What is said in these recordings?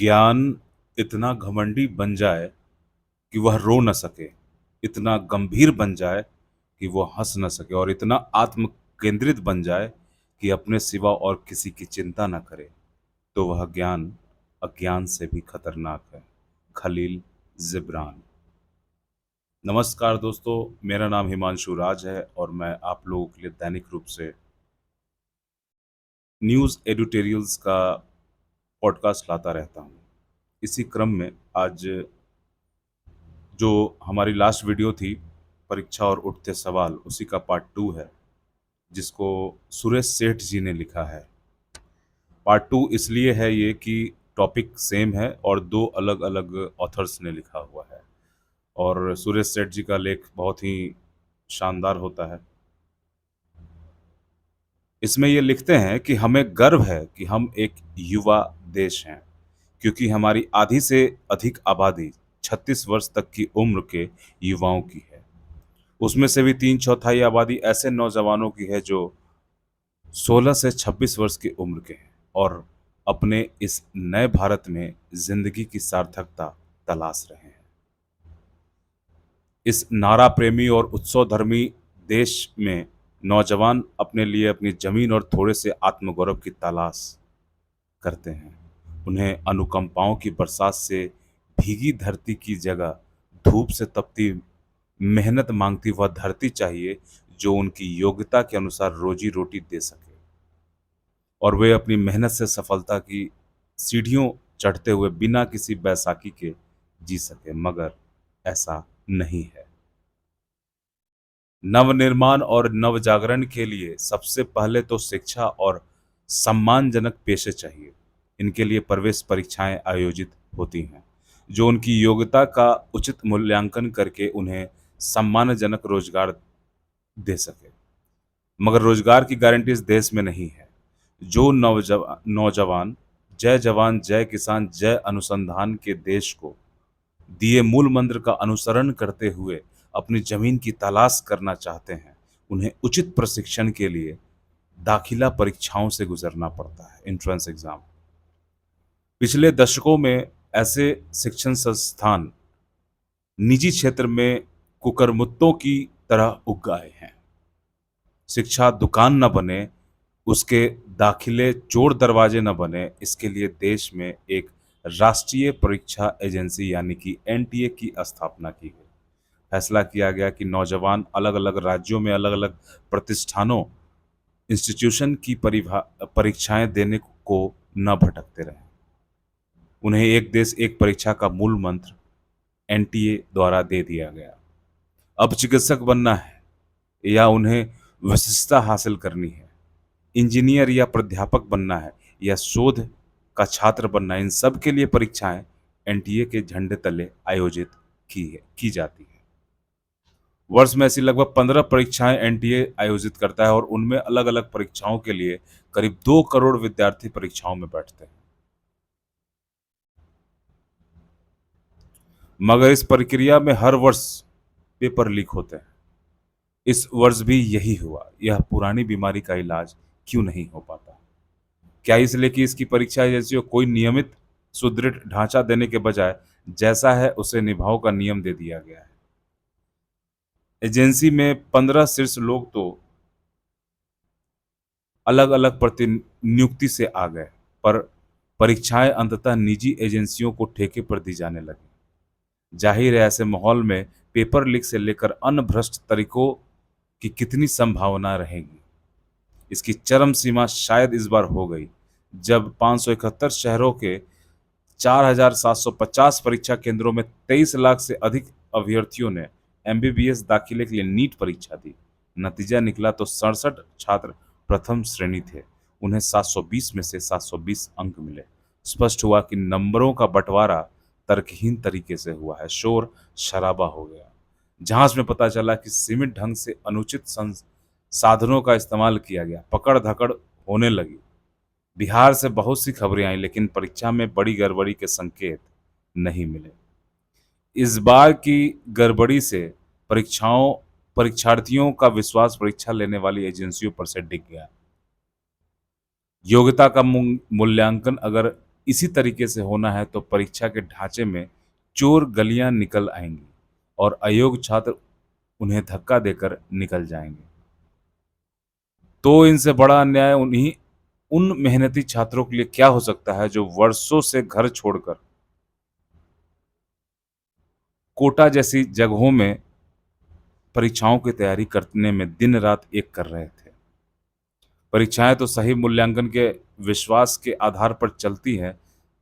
ज्ञान इतना घमंडी बन जाए कि वह रो न सके, इतना गंभीर बन जाए कि वो हंस न सके और इतना आत्म केंद्रित बन जाए कि अपने सिवा और किसी की चिंता न करे, तो वह ज्ञान अज्ञान से भी खतरनाक है। खलील जिब्रान। नमस्कार दोस्तों, मेरा नाम हिमांशु राज है और मैं आप लोगों के लिए दैनिक रूप से न्यूज़ एडिटोरियल्स का पॉडकास्ट लाता रहता हूँ। इसी क्रम में आज जो हमारी लास्ट वीडियो थी, परीक्षा और उठते सवाल, उसी का पार्ट 2 है, जिसको सुरेश सेठ जी ने लिखा है। पार्ट 2 इसलिए है ये कि टॉपिक सेम है और दो अलग अलग ऑथर्स ने लिखा हुआ है और सुरेश सेठ जी का लेख बहुत ही शानदार होता है। इसमें ये लिखते हैं कि हमें गर्व है कि हम एक युवा देश हैं, क्योंकि हमारी आधी से अधिक आबादी 36 वर्ष तक की उम्र के युवाओं की है। उसमें से भी 3/4 आबादी ऐसे नौजवानों की है जो 16 से 26 वर्ष की उम्र के हैं और अपने इस नए भारत में जिंदगी की सार्थकता तलाश रहे हैं। इस नारा प्रेमी और उत्सवधर्मी देश में नौजवान अपने लिए अपनी जमीन और थोड़े से आत्मगौरव की तलाश करते हैं। उन्हें अनुकंपाओं की बरसात से भीगी धरती की जगह धूप से तपती मेहनत मांगती वह धरती चाहिए जो उनकी योग्यता के अनुसार रोजी रोटी दे सके और वे अपनी मेहनत से सफलता की सीढ़ियों चढ़ते हुए बिना किसी बैसाखी के जी सके, मगर ऐसा नहीं है। नवनिर्माण और नवजागरण के लिए सबसे पहले तो शिक्षा और सम्मानजनक पेशे चाहिए। इनके लिए प्रवेश परीक्षाएं आयोजित होती हैं, जो उनकी योग्यता का उचित मूल्यांकन करके उन्हें सम्मानजनक रोजगार दे सके। मगर रोजगार की गारंटी इस देश में नहीं है। जो नौजवान जय जवान जय किसान जय अनुसंधान के देश को दिए मूल मंत्र का अनुसरण करते हुए अपनी जमीन की तलाश करना चाहते हैं, उन्हें उचित प्रशिक्षण के लिए दाखिला परीक्षाओं से गुजरना पड़ता है, एंट्रेंस एग्जाम। पिछले दशकों में ऐसे शिक्षण संस्थान निजी क्षेत्र में कुकरमुत्तों की तरह उग गए हैं। शिक्षा दुकान न बने, उसके दाखिले चोर दरवाजे न बने, इसके लिए देश में एक राष्ट्रीय परीक्षा एजेंसी यानी कि एनटीए की स्थापना की गई। फैसला किया गया कि नौजवान अलग अलग राज्यों में अलग अलग प्रतिष्ठानों इंस्टीट्यूशन की परीक्षाएं देने को न भटकते रहे। उन्हें एक देश एक परीक्षा का मूल मंत्र एनटीए द्वारा दे दिया गया। अब चिकित्सक बनना है या उन्हें विशिष्टता हासिल करनी है, इंजीनियर या प्राध्यापक बनना है या शोध का छात्र बनना है, इन सब के लिए परीक्षाएं एनटीए के झंडे तले आयोजित की जाती है। वर्ष में ऐसी लगभग 15 परीक्षाएं एनटीए आयोजित करता है और उनमें अलग अलग परीक्षाओं के लिए करीब 2 करोड़ विद्यार्थी परीक्षाओं में बैठते हैं। मगर इस प्रक्रिया में हर वर्ष पेपर लीक होते हैं। इस वर्ष भी यही हुआ। यह पुरानी बीमारी का इलाज क्यों नहीं हो पाता? क्या इसलिए कि इसकी परीक्षा जैसी हो कोई नियमित सुदृढ़ ढांचा देने के बजाय जैसा है उसे निभाओ का नियम दे दिया गया है। एजेंसी में 15 शीर्ष लोग तो अलग अलग प्रतिनियुक्ति से आ गए, पर परीक्षाएं अंततः निजी एजेंसियों को ठेके पर दी जाने लगी। जाहिर है ऐसे माहौल में पेपर लीक से लेकर अन्य भ्रष्ट तरीकों की कितनी संभावना रहेगी। इसकी चरम सीमा शायद इस बार हो गई जब 571 शहरों के 4,750 परीक्षा केंद्रों में 23 लाख से अधिक अभ्यर्थियों ने एमबीबीएस दाखिले के लिए नीट परीक्षा दी। नतीजा निकला तो 67 छात्र प्रथम श्रेणी थे। उन्हें 720 में से 720 अंक मिले। स्पष्ट हुआ कि नंबरों का बंटवारा तर्कहीन तरीके से हुआ है। शोर शराबा हो गया। जांच में पता चला कि सीमित ढंग से अनुचित साधनों का इस्तेमाल किया गया। पकड़ धकड़ होने लगी। बिहार से बहुत सी खबरें आई, लेकिन परीक्षा में बड़ी गड़बड़ी के संकेत नहीं मिले। इस बार की गड़बड़ी से परीक्षार्थियों का विश्वास परीक्षा लेने वाली एजेंसियों पर से डिग गया। योग्यता का मूल्यांकन अगर इसी तरीके से होना है तो परीक्षा के ढांचे में चोर गलियां निकल आएंगी और अयोग्य छात्र उन्हें धक्का देकर निकल जाएंगे। तो इनसे बड़ा अन्याय उन्हीं उन मेहनती छात्रों के लिए क्या हो सकता है जो वर्षों से घर छोड़कर कोटा जैसी जगहों में परीक्षाओं की तैयारी करने में दिन रात एक कर रहे थे। परीक्षाएं तो सही मूल्यांकन के विश्वास के आधार पर चलती हैं।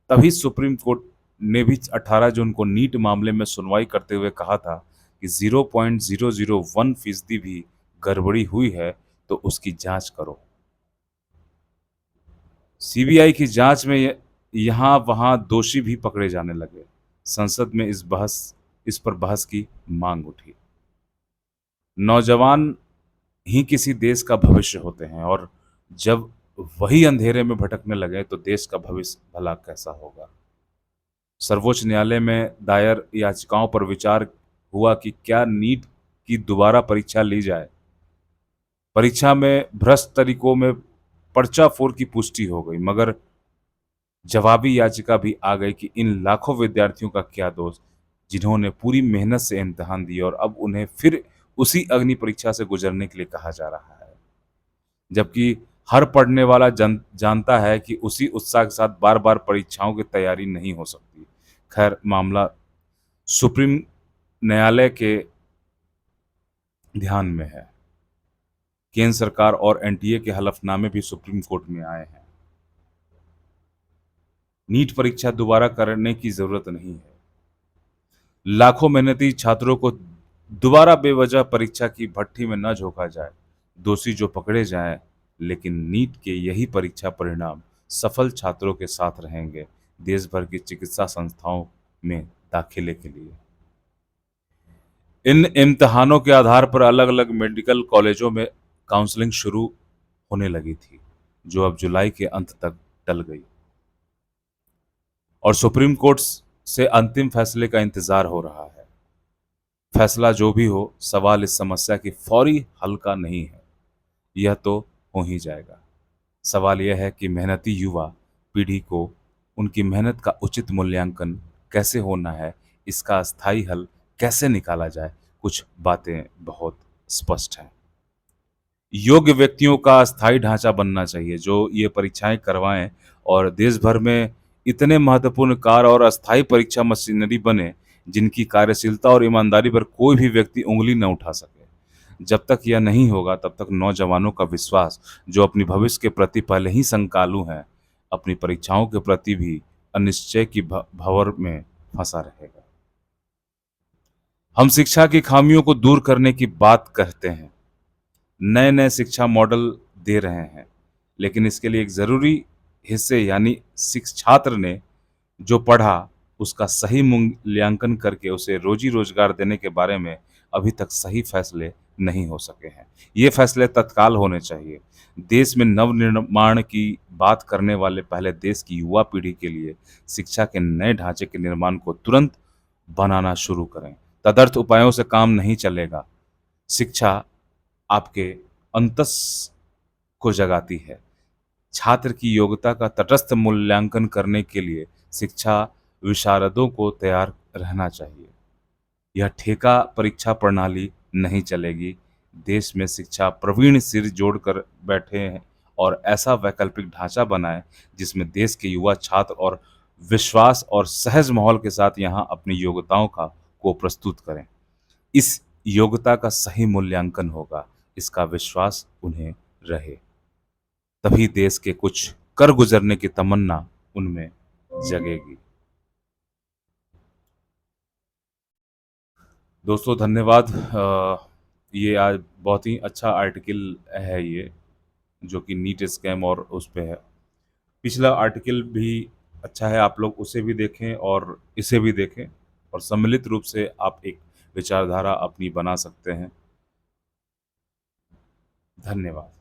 तभी सुप्रीम कोर्ट ने भी 18 जून को नीट मामले में सुनवाई करते हुए कहा था कि 0.001% भी गड़बड़ी हुई है तो उसकी जांच करो। सीबीआई की जांच में यहाँ वहाँ दोषी भी पकड़े जाने लगे। संसद में इस पर बहस की मांग उठी। नौजवान ही किसी देश का भविष्य होते हैं और जब वही अंधेरे में भटकने लगे तो देश का भविष्य भला कैसा होगा। सर्वोच्च न्यायालय में दायर याचिकाओं पर विचार हुआ कि क्या नीट की दोबारा परीक्षा ली जाए। परीक्षा में भ्रष्ट तरीकों में पर्चाफोड़ की पुष्टि हो गई, मगर जवाबी याचिका भी आ गई कि इन लाखों विद्यार्थियों का क्या दोष जिन्होंने पूरी मेहनत से इम्तिहान दिए और अब उन्हें फिर उसी अग्नि परीक्षा से गुजरने के लिए कहा जा रहा है, जबकि हर पढ़ने वाला जानता है कि उसी उत्साह के साथ बार बार परीक्षाओं की तैयारी नहीं हो सकती। खैर, मामला सुप्रीम न्यायालय के ध्यान में है। केंद्र सरकार और एनटीए के हलफनामे भी सुप्रीम कोर्ट में आए हैं। नीट परीक्षा दोबारा करने की जरूरत नहीं है। लाखों मेहनती छात्रों को दोबारा बेवजह परीक्षा की भट्ठी में न झोंका जाए। दोषी जो पकड़े जाएं, लेकिन नीट के यही परीक्षा परिणाम सफल छात्रों के साथ रहेंगे देश भर की चिकित्सा संस्थाओं में दाखिले के लिए। इन इम्तिहानों के आधार पर अलग अलग मेडिकल कॉलेजों में काउंसलिंग शुरू होने लगी थी, जो अब जुलाई के अंत तक टल गई और सुप्रीम कोर्ट से अंतिम फैसले का इंतजार हो रहा है। फैसला जो भी हो, सवाल इस समस्या की फौरी हल का नहीं है, यह तो हो ही जाएगा। सवाल यह है कि मेहनती युवा पीढ़ी को उनकी मेहनत का उचित मूल्यांकन कैसे होना है, इसका अस्थायी हल कैसे निकाला जाए। कुछ बातें बहुत स्पष्ट हैं। योग्य व्यक्तियों का स्थायी ढांचा बनना चाहिए जो ये परीक्षाएं करवाएं और देश भर में इतने महत्वपूर्ण कार्य और अस्थायी परीक्षा मशीनरी बने जिनकी कार्यशीलता और ईमानदारी पर कोई भी व्यक्ति उंगली न उठा सके। जब तक यह नहीं होगा तब तक नौजवानों का विश्वास, जो अपनी भविष्य के प्रति पहले ही संकालू हैं, अपनी परीक्षाओं के प्रति भी अनिश्चय की भंवर में फंसा रहेगा। हम शिक्षा की खामियों को दूर करने की बात कहते हैं, नए नए शिक्षा मॉडल दे रहे हैं, लेकिन इसके लिए एक ज़रूरी हिस्से यानी छात्र ने जो पढ़ा उसका सही मूल्यांकन करके उसे रोजी रोजगार देने के बारे में अभी तक सही फैसले नहीं हो सके हैं। ये फैसले तत्काल होने चाहिए। देश में नवनिर्माण की बात करने वाले पहले देश की युवा पीढ़ी के लिए शिक्षा के नए ढांचे के निर्माण को तुरंत बनाना शुरू करें। तदर्थ उपायों से काम नहीं चलेगा। शिक्षा आपके अंतस को जगाती है। छात्र की योग्यता का तटस्थ मूल्यांकन करने के लिए शिक्षा विशारदों को तैयार रहना चाहिए। यह ठेका परीक्षा प्रणाली नहीं चलेगी। देश में शिक्षा प्रवीण सिर जोड़कर बैठे हैं और ऐसा वैकल्पिक ढांचा बनाए जिसमें देश के युवा छात्र और विश्वास और सहज माहौल के साथ यहाँ अपनी योग्यताओं को प्रस्तुत करें। इस योग्यता का सही मूल्यांकन होगा, इसका विश्वास उन्हें रहे, तभी देश के कुछ कर गुजरने की तमन्ना उनमें जगेगी। दोस्तों धन्यवाद। ये आज बहुत ही अच्छा आर्टिकल है ये, जो कि नीट स्कैम और उस पे है। पिछला आर्टिकल भी अच्छा है, आप लोग उसे भी देखें और इसे भी देखें और सम्मिलित रूप से आप एक विचारधारा अपनी बना सकते हैं। धन्यवाद।